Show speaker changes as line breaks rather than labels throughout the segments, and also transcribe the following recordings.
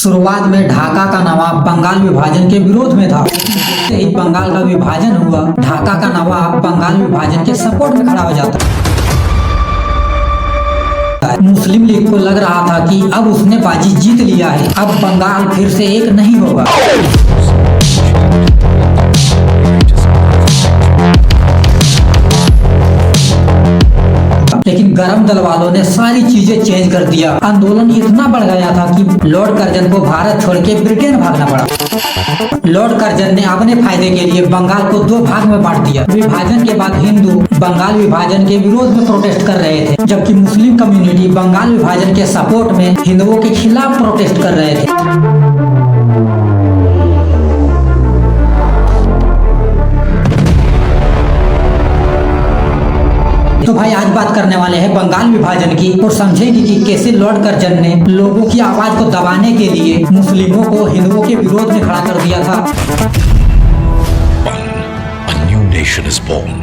शुरुआत में ढाका का नवाब बंगाल विभाजन के विरोध में था। ही बंगाल का विभाजन हुआ, ढाका का नवाब बंगाल विभाजन के सपोर्ट में खड़ा हो जाता। मुस्लिम लीग को लग रहा था कि अब उसने बाजी जीत लिया है, अब बंगाल फिर से एक नहीं होगा। लेकिन गरम दल वालों ने सारी चीजें चेंज कर दिया। आंदोलन इतना बढ़ गया था कि लॉर्ड कर्जन को भारत छोड़ के ब्रिटेन भागना पड़ा। लॉर्ड कर्जन ने अपने फायदे के लिए बंगाल को 2 भाग में बांट दिया। विभाजन के बाद हिंदू बंगाल विभाजन के विरोध में प्रोटेस्ट कर रहे थे, जबकि मुस्लिम कम्युनिटी बंगाल विभाजन के सपोर्ट में हिंदुओं के खिलाफ प्रोटेस्ट कर रहे थे। तो भाई आज बात करने वाले हैं बंगाल विभाजन की और समझेंगे कि कैसे लॉर्ड कर्जन ने लोगों की आवाज को दबाने के लिए मुस्लिमों को हिंदुओं के विरोध में खड़ा कर दिया था।
A new nation is born.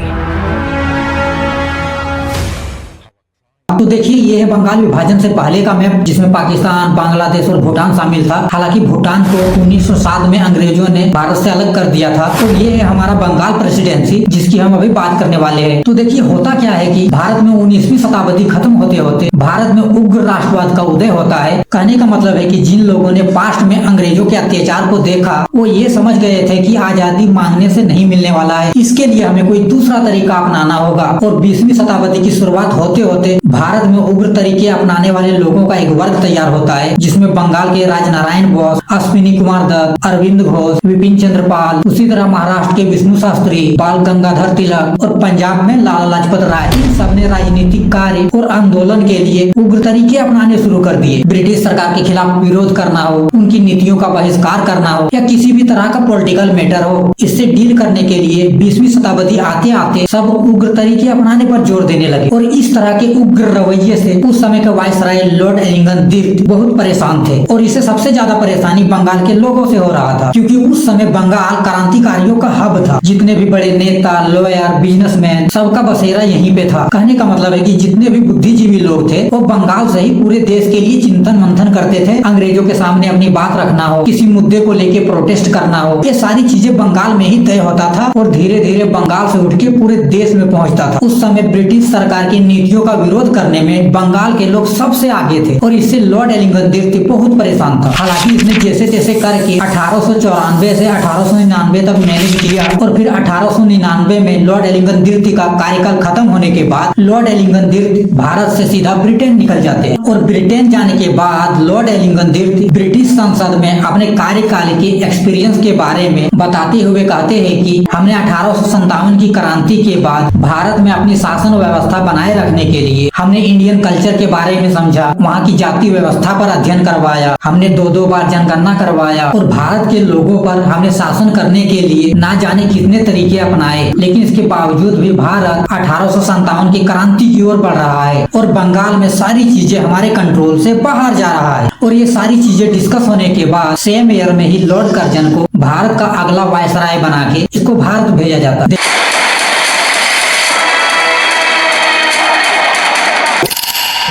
तो देखिए ये है बंगाल विभाजन से पहले का मैप, जिसमें पाकिस्तान, बांग्लादेश और भूटान शामिल था। हालांकि भूटान को 1907 में अंग्रेजों ने भारत से अलग कर दिया था। तो ये है हमारा बंगाल प्रेसिडेंसी, जिसकी हम अभी बात करने वाले हैं। तो देखिए होता क्या है कि भारत में 19वीं शताब्दी खत्म होते होते भारत में उग्र राष्ट्रवाद का उदय होता है। कहने का मतलब है कि जिन लोगों ने पास्ट में अंग्रेजों के अत्याचार को देखा, वो ये समझ गए थे कि आजादी मांगने से नहीं मिलने वाला है, इसके लिए हमें कोई दूसरा तरीका अपनाना होगा। और 20वीं शताब्दी की शुरुआत होते होते भारत में उग्र तरीके अपनाने वाले लोगों का एक वर्ग तैयार होता है, जिसमें बंगाल के राजनारायण बोस, अश्विनी कुमार दत्त, अरविंद घोष, विपिन चंद्र पाल, उसी तरह महाराष्ट्र के विष्णु शास्त्री, बाल गंगाधर तिलक और पंजाब में लाला लाजपत राय। इन सबने राजनीतिक कार्य और आंदोलन के लिए उग्र तरीके अपनाने शुरू कर दिए। ब्रिटिश सरकार के खिलाफ विरोध करना हो, उनकी नीतियों का बहिष्कार करना हो, या किसी भी तरह का पॉलिटिकल मैटर हो, इससे डील करने के लिए 20वीं शताब्दी आते आते सब उग्र तरीके अपनाने पर जोर देने लगे। और इस तरह के उग्र रवैये से उस समय के वायसराय लॉर्ड एलिंगटन द्वितीय बहुत परेशान थे। और इसे सबसे ज्यादा परेशानी बंगाल के लोगों से हो रहा था, क्योंकि उस समय बंगाल क्रांतिकारियों का हब था। जितने भी बड़े नेता, लॉयर, बिजनेसमैन, सबका बसेरा यहीं पे था। कहने का मतलब है कि जितने भी बुद्धिजीवी लोग थे वो बंगाल से ही पूरे देश के लिए चिंतन मंथन करते थे। अंग्रेजों के सामने अपनी बात रखना हो, किसी मुद्दे को लेके प्रोटेस्ट करना हो, ये सारी चीजें बंगाल में ही तय होता था और धीरे धीरे बंगाल से उठ के पूरे देश में पहुंचता था। उस समय ब्रिटिश सरकार की नीतियों का विरोध करने में बंगाल के लोग सबसे आगे थे और इससे लॉर्ड एलिंगटन द्वितीय बहुत परेशान था। हालांकि इसने जैसे तैसे करके 1894 से 1899 तक मैनेज किया और फिर 1899 में लॉर्ड एलिंगटन द्वितीय का कार्यकाल खत्म होने के बाद लॉर्ड एलिंगटन द्वितीय भारत से सीधा ब्रिटेन निकल जाते हैं। और ब्रिटेन जाने के बाद लॉर्ड एलिंगटन द्वितीय ब्रिटिश संसद में अपने कार्यकाल के एक्सपीरियंस के बारे में बताते हुए कहते हैं कि हमने 1857 की क्रांति के बाद भारत में अपनी शासन व्यवस्था बनाए रखने के लिए हमने इंडियन कल्चर के बारे में समझा, वहाँ की जाति व्यवस्था पर अध्ययन करवाया, हमने 2 बार जनगणना करवाया और भारत के लोगों पर हमने शासन करने के लिए ना जाने कितने तरीके अपनाए। लेकिन इसके बावजूद भी भारत 1857 की क्रांति की ओर बढ़ रहा है और बंगाल में सारी चीजें हमारे कंट्रोल से बाहर जा रहा है। और ये सारी चीजें डिस्कस होने के बाद सेम ईयर में ही लॉर्ड कर्जन को भारत का अगला वायसराय बना के इसको भारत भेजा जाता है।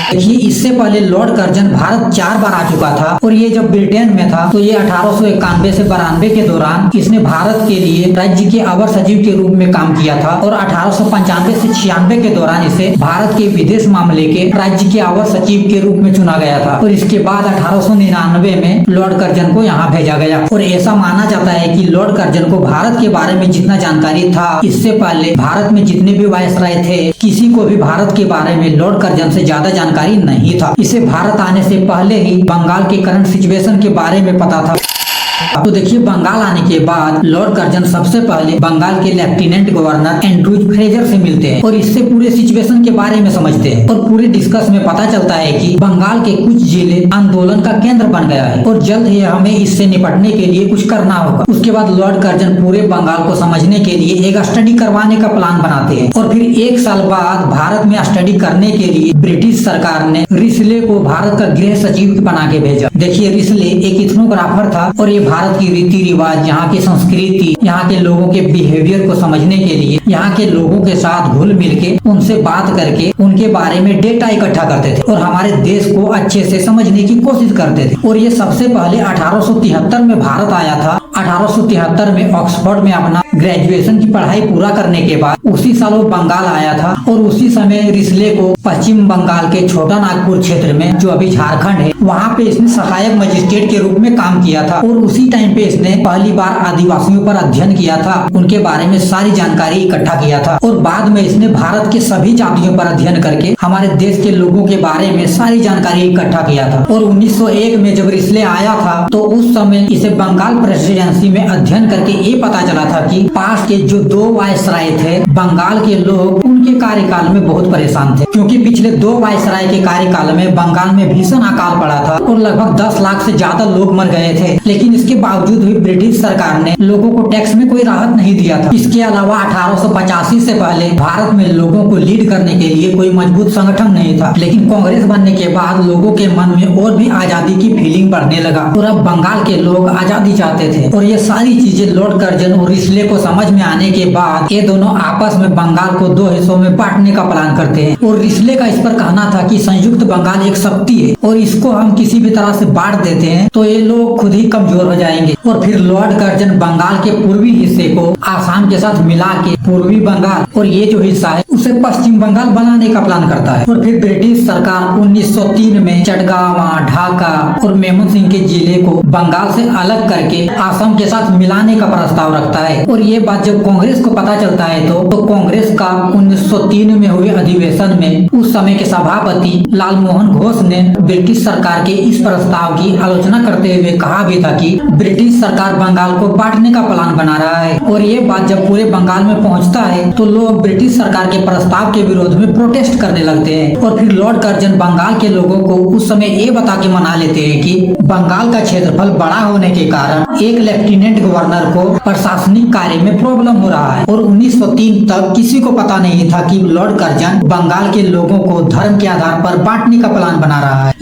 देखिए इससे पहले लॉर्ड कर्जन भारत 4 बार आ चुका था और ये जब ब्रिटेन में था तो ये 1891 से 92 के दौरान इसने भारत के लिए राज्य के अवर सचिव के रूप में काम किया था और 1895 से 96 के दौरान इसे भारत के विदेश मामले के राज्य के अवर सचिव के रूप में चुना गया था। और इसके बाद 1899 में लॉर्ड कर्जन को यहाँ भेजा गया। और ऐसा माना जाता है कि लॉर्ड कर्जन को भारत के बारे में जितना जानकारी था, इससे पहले भारत में जितने भी वायसराय थे किसी को भी भारत के बारे में लॉर्ड कर्जन से ज्यादा जानकारी नहीं था। इसे भारत आने से पहले ही बंगाल के करंट सिचुएशन के बारे में पता था। तो देखिए बंगाल आने के बाद लॉर्ड कर्जन सबसे पहले बंगाल के लेफ्टिनेंट गवर्नर एंड्रूज फ्रेजर से मिलते हैं और इससे पूरे सिचुएशन के बारे में समझते हैं। और पूरे डिस्कस में पता चलता है कि बंगाल के कुछ जिले आंदोलन का केंद्र बन गया है और जल्द ही हमें इससे निपटने के लिए कुछ करना होगा। उसके बाद लॉर्ड कर्जन पूरे बंगाल को समझने के लिए एक स्टडी करवाने का प्लान बनाते हैं और फिर 1 साल बाद भारत में स्टडी करने के लिए ब्रिटिश सरकार ने रिसले को भारत का गृह सचिव बना के भेजा। देखिए रिसले एक इथनोग्राफर था और ये भारत भारत की रीति रिवाज, यहाँ की संस्कृति, यहाँ के लोगों के बिहेवियर को समझने के लिए यहाँ के लोगों के साथ घुल मिल के उनसे बात करके उनके बारे में डेटा इकट्ठा करते थे और हमारे देश को अच्छे से समझने की कोशिश करते थे। और ये सबसे पहले 1873 में भारत आया था। 1873 में ऑक्सफोर्ड में अपना ग्रेजुएशन की पढ़ाई पूरा करने के बाद उसी साल वो बंगाल आया था और उसी समय रिस्ले को पश्चिम बंगाल के छोटा नागपुर क्षेत्र में, जो अभी झारखंड है, वहाँ पे इसने सहायक मजिस्ट्रेट के रूप में काम किया था। और उसी टाइम पे इसने पहली बार आदिवासियों पर अध्ययन किया था, उनके बारे में सारी जानकारी इकट्ठा किया था। और बाद में इसने भारत के सभी जातियों पर अध्ययन करके हमारे देश के लोगों के बारे में सारी जानकारी इकट्ठा किया था। और 1901 में जब रिस्ले आया था तो उस समय इसे बंगाल प्रेसिडेंसी में अध्ययन करके ये पता चला था कि पास के जो 2 वायसराय थे बंगाल के लोग, उनके कार्यकाल में बहुत परेशान थे, क्योंकि पिछले 2 वायसराय के कार्यकाल में बंगाल में भीषण अकाल पड़ा था और लगभग 10 लाख से ज्यादा लोग मर गए थे। लेकिन इसके बावजूद भी ब्रिटिश सरकार ने लोगों को टैक्स में कोई राहत नहीं दिया था। इसके अलावा 1885 से पहले भारत में लोगों को लीड करने के लिए कोई मजबूत संगठन नहीं था। लेकिन कांग्रेस बनने के बाद लोगों के मन में और भी आजादी की फीलिंग बढ़ने लगा और अब बंगाल के लोग आजादी चाहते थे। और ये सारी चीजें लॉर्ड कर्जन और रिस्ले को समझ में आने के बाद ये दोनों आपस में बंगाल को 2 हिस्सों में बांटने का प्लान करते हैं। और रिस्ले का इस पर कहना था कि संयुक्त बंगाल एक शक्ति है और इसको हम किसी भी तरह से बांट देते हैं तो ये लोग खुद ही कमजोर हो जाएंगे। और फिर लॉर्ड कर्जन बंगाल के पूर्वी हिस्से को आसाम के साथ मिला के पूर्वी बंगाल और ये जो हिस्सा है उसे पश्चिम बंगाल बनाने का प्लान करता है। और फिर ब्रिटिश सरकार 1903 में चटगावा, ढाका और मेमन सिंह के जिले को बंगाल से अलग करके आसाम के साथ मिलाने का प्रस्ताव रखता है। और ये बात जब कांग्रेस को पता चलता है तो कांग्रेस का 1903 में हुए अधिवेशन में उस समय के सभापति लाल मोहन घोष ने ब्रिटिश सरकार के इस प्रस्ताव की आलोचना करते हुए कहा भी था कि ब्रिटिश सरकार बंगाल को बांटने का प्लान बना रहा है। और ये बात जब पूरे बंगाल में पहुंचता है तो लोग ब्रिटिश सरकार के प्रस्ताव के विरोध में प्रोटेस्ट करने लगते हैं। और फिर लॉर्ड कर्जन बंगाल के लोगों को उस समय ये बता के मना लेते हैं कि बंगाल का क्षेत्रफल बड़ा होने के कारण एक लेफ्टिनेंट गवर्नर को प्रशासनिक कार्य में प्रॉब्लम हो रहा है। और 1903 तक किसी को पता नहीं था कि लॉर्ड कर्जन बंगाल के लोगों को धर्म के आधार पर बांटने का प्लान बना रहा है।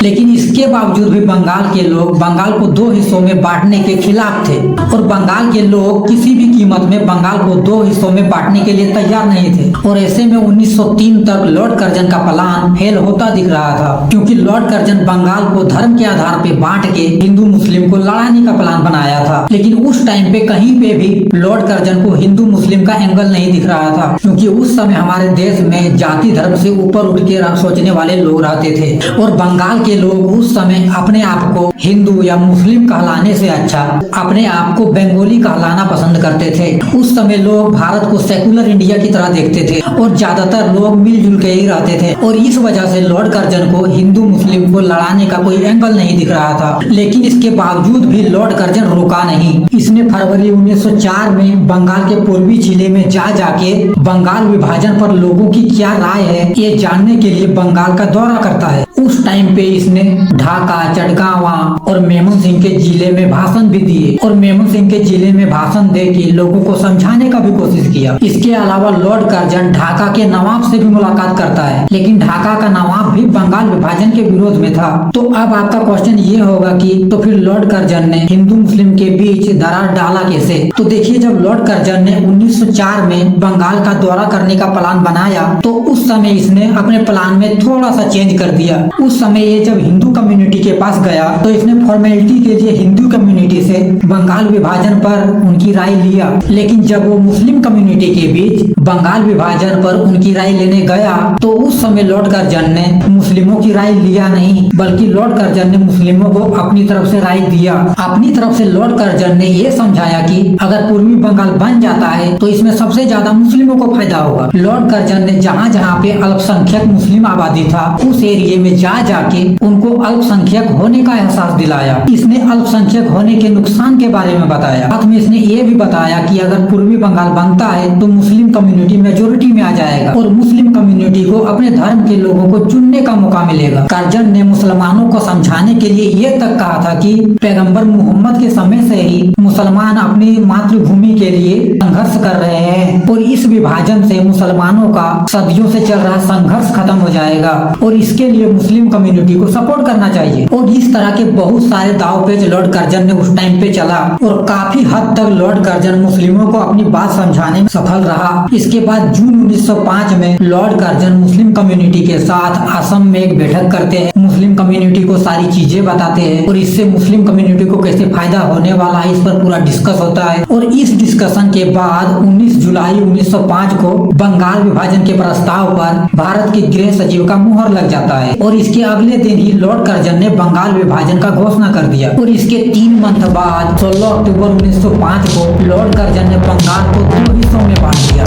लेकिन इसके बावजूद भी बंगाल के लोग बंगाल को 2 हिस्सों में बांटने के खिलाफ थे और बंगाल के लोग किसी भी कीमत में बंगाल को 2 हिस्सों में बांटने के लिए तैयार नहीं थे। और ऐसे में 1903 तक लॉर्ड कर्जन का प्लान फेल होता दिख रहा था, क्योंकि लॉर्ड कर्जन बंगाल को धर्म के आधार पे बांट के हिंदू मुस्लिम को लड़ाने का प्लान बनाया था। लेकिन उस टाइम पे कहीं पे भी लॉर्ड कर्जन को हिंदू मुस्लिम का एंगल नहीं दिख रहा था, क्योंकि उस समय हमारे देश में जाति धर्म से ऊपर उठ के सोचने वाले लोग रहते थे। और बंगाल के लोग उस समय अपने आप को हिंदू या मुस्लिम कहलाने से अच्छा अपने आप को बंगाली कहलाना पसंद करते थे। उस समय लोग भारत को सेकुलर इंडिया की तरह देखते थे और ज्यादातर लोग मिलजुल के ही रहते थे। और इस वजह से लॉर्ड कर्जन को हिंदू मुस्लिम को लड़ाने का कोई एंगल नहीं दिख रहा था। लेकिन इसके बावजूद भी लॉर्ड कर्जन रुका नहीं। इसने फरवरी 1904 में बंगाल के पूर्वी जिले में जाके बंगाल विभाजन पर लोगों की क्या राय है ये जानने के लिए बंगाल का दौरा करता है। उस टाइम पे इसने ढाका, चटगावा और मेमन सिंह के जिले में भाषण भी दिए और मेमन सिंह के जिले में भाषण दे के लोगों को समझाने का भी कोशिश किया। इसके अलावा लॉर्ड कर्जन ढाका के नवाब से भी मुलाकात करता है, लेकिन ढाका का नवाब भी बंगाल विभाजन के विरोध में था। तो अब आपका क्वेश्चन ये होगा कि तो फिर लॉर्ड कर्जन ने हिंदू मुस्लिम के बीच दरार डाला कैसे? तो देखिए, जब लॉर्ड कर्जन ने 1904 में बंगाल का दौरा करने का प्लान बनाया तो उस समय इसने अपने प्लान में थोड़ा सा चेंज कर दिया। उस समय ये जब हिंदू कम्युनिटी के पास गया तो इसने फॉर्मेलिटी के लिए हिंदू कम्युनिटी से बंगाल विभाजन पर उनकी राय लिया, लेकिन जब वो मुस्लिम कम्युनिटी के बीच बंगाल विभाजन पर उनकी राय लेने गया तो उस समय लॉर्ड कर्जन ने मुस्लिमों की राय लिया नहीं, बल्कि लॉर्ड कर्जन ने मुस्लिमों को अपनी तरफ से राय दिया। अपनी तरफ से लॉर्ड कर्जन ने ये समझाया कि अगर पूर्वी बंगाल बन जाता है तो इसमें सबसे ज्यादा मुस्लिमों को फायदा होगा। लॉर्ड कर्जन ने जहाँ जहाँ पे अल्पसंख्यक मुस्लिम आबादी था उस एरिया में जाके उनको अल्पसंख्यक होने का एहसास दिलाया। इसने अल्पसंख्यक होने के नुकसान के बारे में बताया। साथ में इसने ये भी बताया कि अगर पूर्वी बंगाल बनता है तो मुस्लिम कम्युनिटी मेजोरिटी में आ जाएगा और मुस्लिम कम्युनिटी को अपने धर्म के लोगों को चुनने का मौका मिलेगा। कर्जन ने मुसलमानों को समझाने के लिए ये तक कहा था कि पैगंबर मोहम्मद के समय से ही मुसलमान अपनी मातृभूमि के लिए संघर्ष कर रहे हैं और इस विभाजन से मुसलमानों का सदियों से चल रहा संघर्ष खत्म हो जाएगा और इसके लिए मुस्लिम कम्युनिटी को सपोर्ट करना चाहिए। और इस तरह के बहुत सारे दाव पेच लॉर्ड कर्जन ने उस टाइम पे चला और काफी हद तक लॉर्ड कर्जन मुस्लिमों को अपनी बात समझाने में सफल रहा। इसके बाद जून 1905 में लॉर्ड कर्जन मुस्लिम कम्युनिटी के साथ असम में एक बैठक करते हैं। मुस्लिम कम्युनिटी को सारी चीजें बताते हैं और इससे मुस्लिम कम्युनिटी को कैसे फायदा होने वाला है इस पर पूरा डिस्कस होता है। और इस डिस्कशन के बाद 19 जुलाई 1905 को बंगाल विभाजन के प्रस्ताव पर भारत के गृह सचिव का मुहर लग जाता है और इसके अगले दिन ही लॉर्ड कर्जन ने बंगाल विभाजन का घोषणा कर दिया। और इसके 3 मंथ बाद 16 अक्टूबर 1905 को लॉर्ड कर्जन ने बंगाल को 2 हिस्सों में बांट दिया।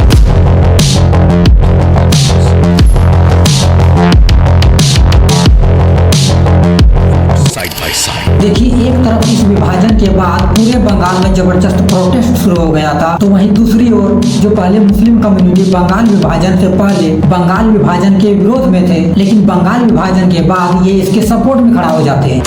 देखिए, एक तरफ इस विभाजन के बाद पूरे बंगाल में जबरदस्त प्रोटेस्ट शुरू हो गया था, तो वहीं दूसरी ओर जो पहले मुस्लिम कम्युनिटी बंगाल विभाजन से पहले बंगाल विभाजन के विरोध में थे, लेकिन बंगाल विभाजन के बाद ये इसके सपोर्ट में खड़ा हो जाते हैं।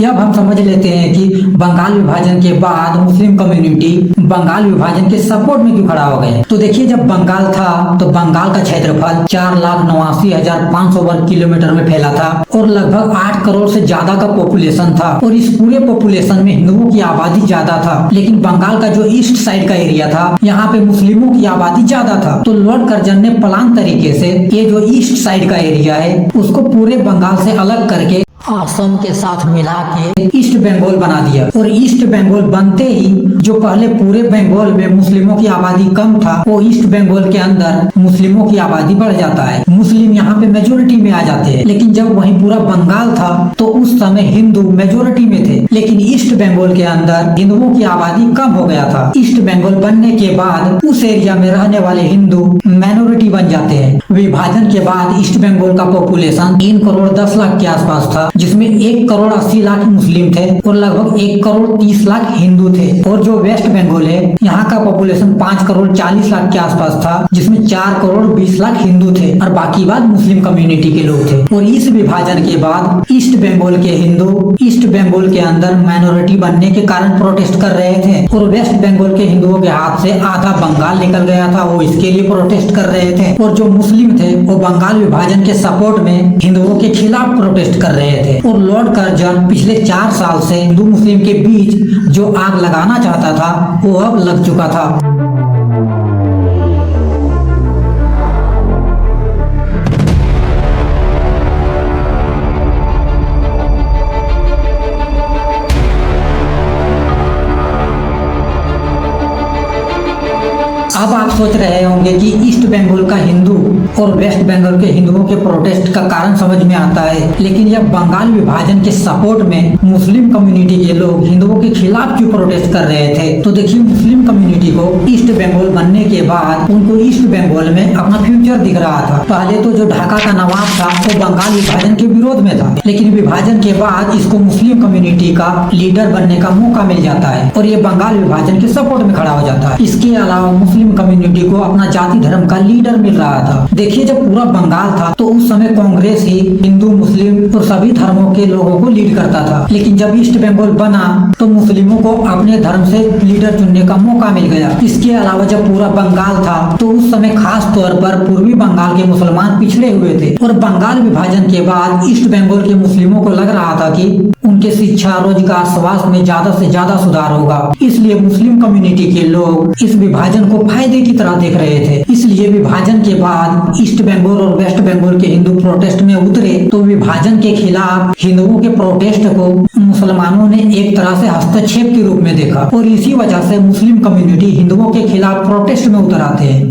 अब हम समझ लेते हैं कि बंगाल विभाजन के बाद मुस्लिम कम्युनिटी बंगाल विभाजन के सपोर्ट में क्यों खड़ा हो गए। तो देखिए, जब बंगाल था तो बंगाल का क्षेत्रफल 4,89,500 वर्ग किलोमीटर में फैला था और लगभग 8 करोड़ से ज्यादा का पॉपुलेशन था और इस पूरे पॉपुलेशन में हिंदुओं की आबादी ज्यादा था। लेकिन बंगाल का जो ईस्ट साइड का एरिया था, यहाँ पे मुस्लिमों की आबादी ज्यादा था। तो लॉर्ड कर्जन ने प्लान तरीके से ये जो ईस्ट साइड का एरिया है उसको पूरे बंगाल से अलग करके असम के साथ मिला के ईस्ट बंगाल बना दिया। और ईस्ट बंगाल बनते ही जो पहले पूरे बंगाल में मुस्लिमों की आबादी कम था, वो ईस्ट बंगाल के अंदर मुस्लिमों की आबादी बढ़ जाता है। मुस्लिम यहाँ पे मेजोरिटी में आ जाते हैं। लेकिन जब वहीं पूरा बंगाल था तो उस समय हिंदू मेजोरिटी में थे, लेकिन ईस्ट बंगाल के अंदर हिंदुओं की आबादी कम हो गया था। ईस्ट बंगाल बनने के बाद उस एरिया में रहने वाले हिंदू माइनॉरिटी बन जाते हैं। विभाजन के बाद ईस्ट बंगाल का पॉपुलेशन 3 करोड़ 10 लाख के आसपास था, जिसमें 1 करोड़ 80 लाख मुस्लिम थे और लगभग 1 करोड़ 30 लाख हिंदू थे। और जो वेस्ट बंगाल है, यहाँ का पॉपुलेशन 5 करोड़ 40 लाख के आसपास था, जिसमें 4 करोड़ 20 लाख हिंदू थे और बाकी बात मुस्लिम कम्युनिटी के लोग थे। और इस विभाजन के बाद ईस्ट बंगाल के हिंदू ईस्ट बंगाल के अंदर माइनॉरिटी बनने के कारण प्रोटेस्ट कर रहे थे और वेस्ट बंगाल के हिंदुओं के हाथ से आधा बंगाल निकल गया था, वो इसके लिए प्रोटेस्ट कर रहे थे। और जो मुस्लिम थे वो बंगाल विभाजन के सपोर्ट में हिंदुओं के खिलाफ प्रोटेस्ट कर रहे थे। और लॉर्ड कर्जन पिछले 4 साल से हिंदू मुस्लिम के बीच जो आग लगाना चाहता था वो अब लग चुका था। अब आप सोच रहे होंगे कि ईस्ट बंगाल का हिंदू और वेस्ट बंगाल के हिंदुओं के प्रोटेस्ट का कारण समझ में आता है, लेकिन यह बंगाल विभाजन के सपोर्ट में मुस्लिम कम्युनिटी के लोग हिंदुओं के खिलाफ क्यों प्रोटेस्ट कर रहे थे। तो देखिए, मुस्लिम कम्युनिटी को ईस्ट बंगाल बनने के बाद उनको ईस्ट बंगाल में अपना फ्यूचर दिख रहा था। पहले तो जो ढाका का नवाब था वो बंगाल विभाजन के विरोध में था, लेकिन विभाजन के बाद इसको मुस्लिम कम्युनिटी का लीडर बनने का मौका मिल जाता है और ये बंगाल विभाजन के सपोर्ट में खड़ा हो जाता है। इसके अलावा मुस्लिम कम्युनिटी को अपना जाति धर्म का लीडर मिल रहा था। देखिए, जब पूरा बंगाल था तो उस समय कांग्रेस ही हिंदू मुस्लिम और सभी धर्मों के लोगों को लीड करता था, लेकिन जब ईस्ट बंगाल बना तो मुस्लिमों को अपने धर्म से लीडर चुनने का मौका मिल गया। इसके अलावा जब पूरा बंगाल था तो उस समय खास तौर पर पूर्वी बंगाल के मुसलमान पिछड़े हुए थे और बंगाल विभाजन के बाद ईस्ट बंगाल के मुस्लिमों को लग रहा था कि उनके शिक्षा, रोजगार, स्वास्थ्य में ज्यादा से ज्यादा सुधार होगा। इसलिए मुस्लिम कम्युनिटी के लोग इस विभाजन को फायदे की तरह देख रहे थे। इसलिए विभाजन के बाद ईस्ट बंगाल और वेस्ट बंगाल के हिंदू प्रोटेस्ट में उतरे तो विभाजन के खिलाफ हिंदुओं के प्रोटेस्ट को मुसलमानों ने एक तरह से हस्तक्षेप के रूप में देखा और इसी वजह से मुस्लिम कम्युनिटी हिंदुओं के खिलाफ प्रोटेस्ट में उतर आते हैं।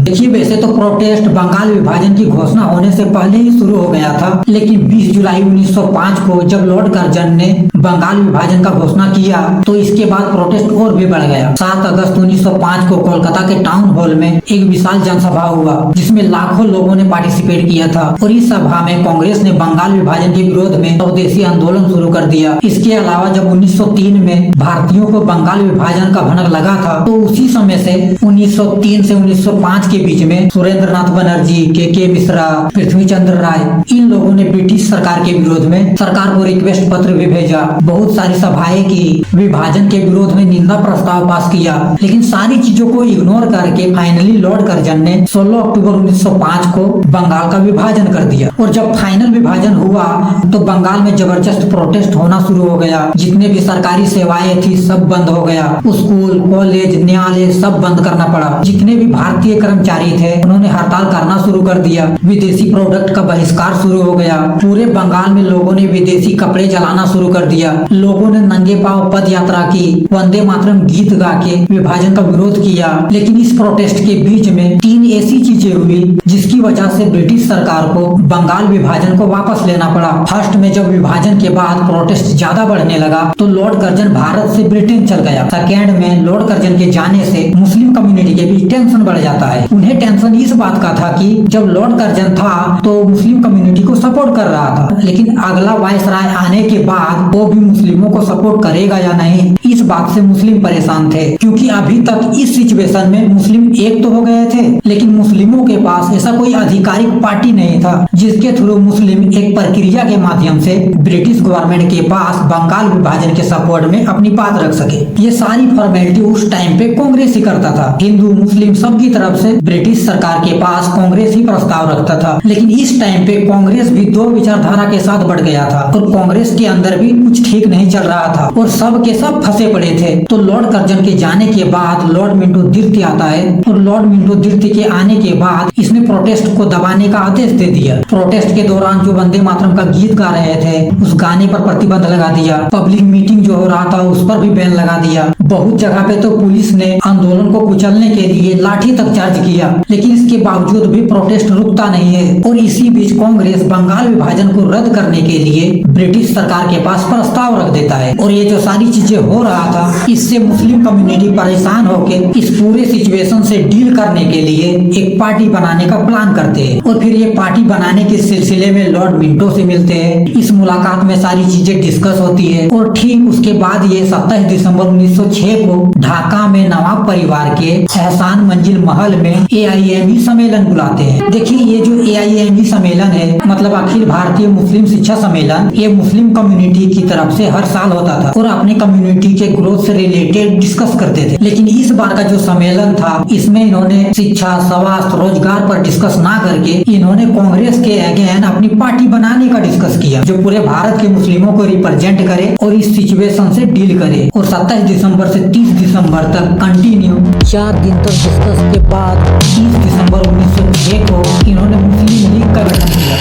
देखिए, वैसे तो प्रोटेस्ट बंगाल विभाजन की घोषणा होने से पहले ही शुरू हो गया था, लेकिन 20 जुलाई 1905 को जब लॉर्ड कर्जन ने बंगाल विभाजन का घोषणा किया तो इसके बाद प्रोटेस्ट और भी बढ़ गया। 7 अगस्त 1905 को कोलकाता के टाउन हॉल में एक विशाल जनसभा हुआ जिसमें लाखों लोगों ने पार्टिसिपेट किया था और इस सभा में कांग्रेस ने बंगाल विभाजन के विरोध में स्वदेशी आंदोलन शुरू कर दिया। इसके अलावा जब 1903 में भारतीयों को बंगाल विभाजन का भनक लगा था तो उसी समय से 1903 से 1905 के बीच में सुरेंद्र नाथ बनर्जी, के मिश्रा, पृथ्वी चंद्र राय, इन लोगों ने ब्रिटिश सरकार के विरोध में सरकार को रिक्वेस्ट पत्र भी भेजा, बहुत सारी सभाएं की, विभाजन के विरोध में निंदा प्रस्ताव पास किया, लेकिन सारी चीजों को इग्नोर करके फाइनली लॉर्ड कर्जन ने 16 अक्टूबर 1905 को बंगाल का विभाजन कर दिया। और जब फाइनल विभाजन हुआ तो बंगाल में जबरदस्त प्रोटेस्ट होना शुरू हो गया। जितने भी सरकारी सेवाएं थी सब बंद हो गया, स्कूल, कॉलेज, न्यायालय सब बंद करना पड़ा। जितने भी भारतीय कर्मचारी थे उन्होंने हड़ताल करना शुरू कर दिया। विदेशी प्रोडक्ट का बहिष्कार शुरू हो गया। पूरे बंगाल में लोगों ने विदेशी कपड़े जलाना शुरू कर दिया। लोगों ने नंगे पांव पद यात्रा की, वंदे मातरम गीत गा के विभाजन का विरोध किया। लेकिन इस प्रोटेस्ट के बीच में 3 ऐसी चीजें हुई जिसकी वजह से ब्रिटिश सरकार को बंगाल विभाजन को वापस लेना पड़ा। फर्स्ट में जब विभाजन के बाद प्रोटेस्ट ज्यादा बढ़ने लगा तो लॉर्ड कर्जन भारत से ब्रिटेन चल गया। सेकेंड में लॉर्ड कर्जन के जाने से मुस्लिम कम्युनिटी के बीच टेंशन बढ़ जाता है। उन्हें टेंशन इस बात का था कि जब लॉर्ड कर्जन था तो मुस्लिम कम्युनिटी को सपोर्ट कर रहा था, लेकिन अगला वायसराय आने के बाद वो भी मुस्लिमों को सपोर्ट करेगा या नहीं, इस बात से मुस्लिम परेशान थे। क्योंकि अभी तक इस सिचुएशन में मुस्लिम एक तो हो गए थे, लेकिन मुस्लिमों के पास ऐसा कोई आधिकारिक पार्टी नहीं था जिसके थ्रू मुस्लिम एक प्रक्रिया के माध्यम से ब्रिटिश गवर्नमेंट के पास बंगाल विभाजन के सपोर्ट में अपनी बात रख सके। ये सारी फॉर्मेलिटी उस टाइम पे कांग्रेस ही करता था। हिंदू मुस्लिम सबकी तरफ से ब्रिटिश सरकार के पास कांग्रेस ही प्रस्ताव रखता था। लेकिन इस टाइम पे कांग्रेस भी 2 विचारधारा के साथ बढ़ गया था और कांग्रेस के अंदर भी कुछ ठीक नहीं चल रहा था और सब के सब फंसे पड़े थे। तो लॉर्ड कर्जन के जाने के बाद लॉर्ड मिंटो दिर्ती आता है और लॉर्ड मिंटो दिर्ती के आने के बाद इसने प्रोटेस्ट को दबाने का आदेश दे दिया। प्रोटेस्ट के दौरान जो वंदे मातरम का गीत गा रहे थे उस गाने पर प्रतिबंध लगा दिया। पब्लिक मीटिंग जो हो रहा था उस पर भी बैन लगा दिया। बहुत जगह पे तो पुलिस ने आंदोलन को कुचलने के लिए लाठी तक चार्ज किया, लेकिन इसके बावजूद भी प्रोटेस्ट रुकता नहीं है। और इसी बीच कांग्रेस बंगाल विभाजन को रद्द करने के लिए ब्रिटिश सरकार के पास प्रस्ताव रख देता है। और ये जो सारी चीजें हो रहा था इससे मुस्लिम कम्युनिटी परेशान होकर इस पूरे सिचुएशन से डील करने के लिए एक पार्टी बनाने का प्लान करते हैं। और फिर ये पार्टी बनाने के सिलसिले में लॉर्ड मिंटो से मिलते हैं। इस मुलाकात में सारी चीजें डिस्कस होती है और ठीक उसके बाद ये 27 दिसंबर 1906 को ढाका में नवाब परिवार के एहसान मंजिल महल में AIME सम्मेलन बुलाते हैं। देखिए ये जो AIME सम्मेलन है मतलब अखिल भारतीय मुस्लिम शिक्षा सम्मेलन, ये मुस्लिम कम्युनिटी की तरफ से हर साल होता था और अपने कम्युनिटी के ग्रोथ से रिलेटेड डिस्कस करते थे। लेकिन इस बार का जो सम्मेलन था इसमें इन्होंने शिक्षा, स्वास्थ्य, रोजगार पर डिस्कस ना करके इन्होंने कांग्रेस के अगेन अपनी पार्टी बनाने का डिस्कस किया जो पूरे भारत के मुस्लिमों को रिप्रेजेंट करे और इस सिचुएशन से डील करे। और 27 दिसंबर से 30 दिसंबर तक कंटिन्यू 4 दिन तक डिस्कस के बाद 30 दिसंबर 1906 को इन्होंने मुस्लिम लीग का गठन किया।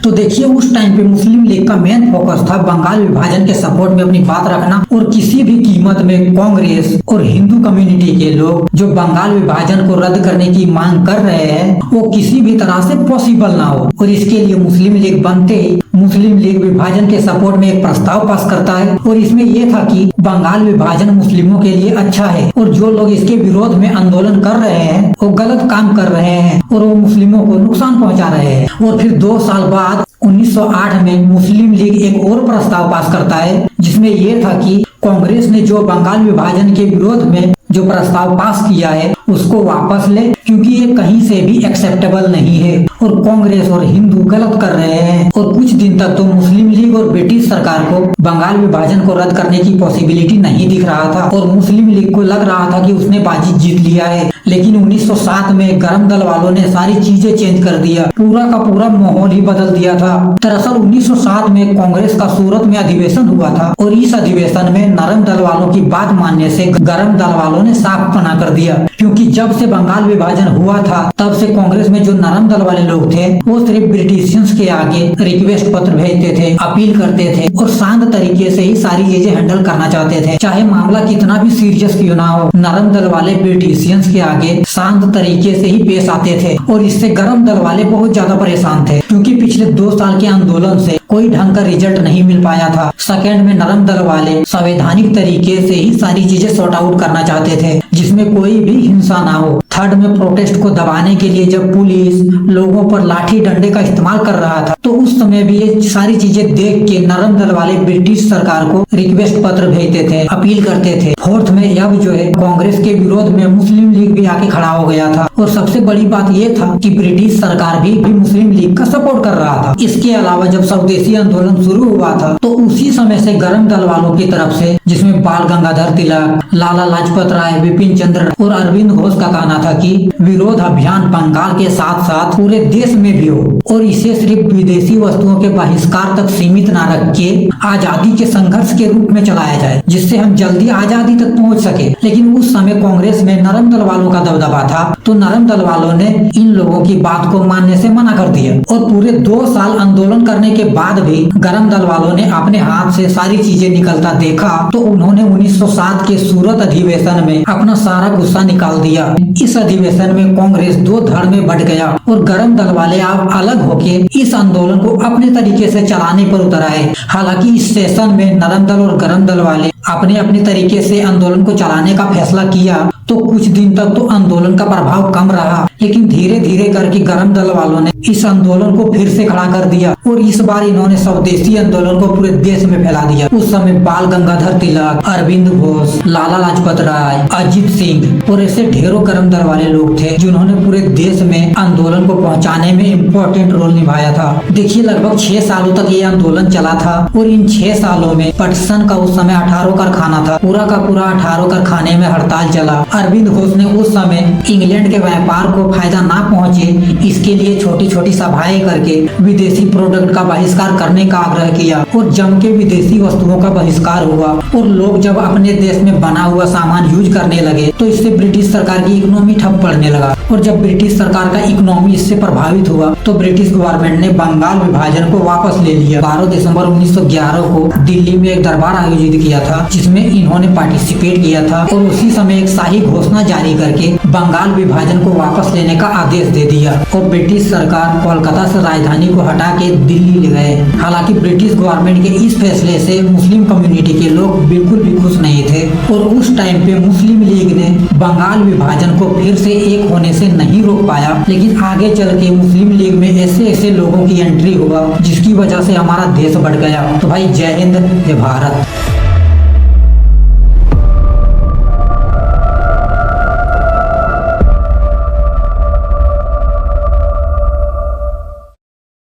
तो देखिए उस टाइम पे मुस्लिम लीग का मेन फोकस था बंगाल विभाजन के सपोर्ट में अपनी बात रखना और किसी भी कीमत में कांग्रेस और हिंदू कम्युनिटी के लोग जो बंगाल विभाजन को रद्द करने की मांग कर रहे हैं वो किसी भी तरह से पॉसिबल ना हो। और इसके लिए मुस्लिम लीग बनते ही मुस्लिम लीग विभाजन के सपोर्ट में एक प्रस्ताव पास करता है और इसमें यह था कि बंगाल विभाजन मुस्लिमों के लिए अच्छा है और जो लोग इसके विरोध में आंदोलन कर रहे हैं वो गलत काम कर रहे हैं और वो मुस्लिमों को नुकसान पहुंचा रहे हैं। और फिर 2 साल बाद 1908 में मुस्लिम लीग एक और प्रस्ताव पास करता है जिसमें यह था कि कांग्रेस ने जो बंगाल विभाजन के विरोध में जो प्रस्ताव पास किया है उसको वापस ले क्योंकि ये कहीं से भी एक्सेप्टेबल नहीं है और कांग्रेस और हिंदू गलत कर रहे हैं। और कुछ दिन तक तो मुस्लिम लीग और ब्रिटिश सरकार को बंगाल विभाजन को रद्द करने की पॉसिबिलिटी नहीं दिख रहा था और मुस्लिम लीग को लग रहा था कि उसने बाजी जीत लिया है। लेकिन 1907 में गरम दल वालों ने सारी चीजें चेंज कर दिया, पूरा का पूरा माहौल ही बदल दिया था। दरअसल 1907 में कांग्रेस का सूरत में अधिवेशन हुआ था और इस अधिवेशन में नरम दल वालों की बात मानने से गरम दल वालों ने साफ मना कर दिया क्योंकि जब से बंगाल विभाजन हुआ था तब से कांग्रेस में जो नरम दल वाले लोग थे वो सिर्फ ब्रिटिशियंस के आगे रिक्वेस्ट पत्र भेजते थे, अपील करते थे और शांत तरीके से ही सारी चीजें हैंडल करना चाहते थे। चाहे मामला कितना भी सीरियस क्यों ना हो, नरम दल वाले ब्रिटिशियंस के आगे शांत तरीके से ही पेश आते थे और इससे गरम दल वाले बहुत ज्यादा परेशान थे क्योंकि पिछले 2 साल के आंदोलन से कोई ढंग का रिजल्ट नहीं मिल पाया था। सेकंड में नरम दल वाले संवैधानिक तरीके से ही सारी चीजें सॉर्ट आउट करना चाहते थे, जिसमें कोई भी हिंसा ना हो। थर्ड में प्रोटेस्ट को दबाने के लिए जब पुलिस लोगों पर लाठी डंडे का इस्तेमाल कर रहा था, तो उस समय भी ये सारी चीजें देख के नरम दल वाले ब्रिटिश सरकार को रिक्वेस्ट पत्र भेजते थे, अपील करते थे। फोर्थ में अब जो है कांग्रेस के विरोध में मुस्लिम लीग भी आके खड़ा हो गया था, और सबसे बड़ी बात ये था कि ब्रिटिश सरकार भी मुस्लिम लीग का सपोर्ट कर रहा था। इसके अलावा जब स्वदेशी आंदोलन शुरू हुआ था, तो उसी समय से गरम दल वालों की तरफ से, जिसमें बाल गंगाधर तिलक, लाला लाजपत राय, बिपिन चंद्र और अरविंद घोष का कहना था कि विरोध अभियान बंगाल के साथ साथ पूरे देश में भी हो, और इसे सिर्फ विदेशी वस्तुओं के बहिष्कार तक सीमित न रख के आजादी के संघर्ष के रूप में चलाया जाए, जिससे हम जल्दी आजादी तक पहुंच सके। लेकिन उस समय कांग्रेस में नरम दल वालों का दबदबा था, तो नरम दल वालों ने इन लोगों की बात को मानने से मना कर दिया, और पूरे 2 साल आंदोलन करने के बाद भी गरम दल वालों ने अपने हाथ से सारी चीजें निकलता देखा, तो उन्होंने 1907 के सूरत अधिवेशन में अपना सारा गुस्सा निकाल दिया। इस अधिवेशन में कांग्रेस 2 धड़ में बढ़ गया, और गरम दल वाले अब अलग होके इस आंदोलन को अपने तरीके से चलाने पर उतर आए। हालांकि इस सेशन में नरम दल और गरम दल वाले अपने अपने तरीके से आंदोलन को चलाने का फैसला किया, तो कुछ दिन तक तो आंदोलन का प्रभाव कम रहा, लेकिन धीरे धीरे करके गरम दल वालों ने इस आंदोलन को फिर से खड़ा कर दिया, और इस बार इन्होंने स्वदेशी आंदोलन को पूरे देश में फैला दिया। उस समय बाल गंगाधर तिलक, अरविंद घोष, लाला लाजपत राय, अजित सिंह और ऐसे ढेरों गरम दल वाले लोग थे, जिन्होंने पूरे देश में आंदोलन को पहुंचाने में इम्पोर्टेंट रोल निभाया था। देखिए, लगभग 6 सालों तक ये आंदोलन चला था, और इन 6 सालों में पटसन का उस समय 18 कारखाना था, पूरा का पूरा 18 कारखाने में हड़ताल चला। अरविंद घोष ने उस समय इंग्लैंड के व्यापार को फायदा ना पहुंचे, इसके लिए छोटी छोटी सभाएं करके विदेशी प्रोडक्ट का बहिष्कार करने का आग्रह किया, और जम के विदेशी वस्तुओं का बहिष्कार हुआ। और लोग जब अपने देश में बना हुआ सामान यूज करने लगे, तो इससे ब्रिटिश सरकार की इकोनॉमी ठप पड़ने लगा, और जब ब्रिटिश सरकार का इकोनॉमी इससे प्रभावित हुआ, तो ब्रिटिश गवर्नमेंट ने बंगाल विभाजन को वापस ले लिया। 12 दिसंबर 1911 को दिल्ली में एक दरबार आयोजित किया था, जिसमें इन्होंने पार्टिसिपेट किया था, और उसी समय एक शाही घोषणा जारी करके बंगाल विभाजन को वापस लेने का आदेश दे दिया, और ब्रिटिश सरकार कोलकाता से राजधानी को हटा के दिल्ली ले गए। हालांकि ब्रिटिश गवर्नमेंट के इस फैसले से मुस्लिम कम्युनिटी के लोग बिल्कुल भी खुश नहीं थे, और उस टाइम पे मुस्लिम लीग ने बंगाल विभाजन को फिर से एक होने से नहीं रोक पाया। लेकिन आगे चल के मुस्लिम लीग में ऐसे ऐसे लोगों की एंट्री हुआ, जिसकी वजह से हमारा देश बढ़ गया। तो भाई, जय हिंद, जय भारत।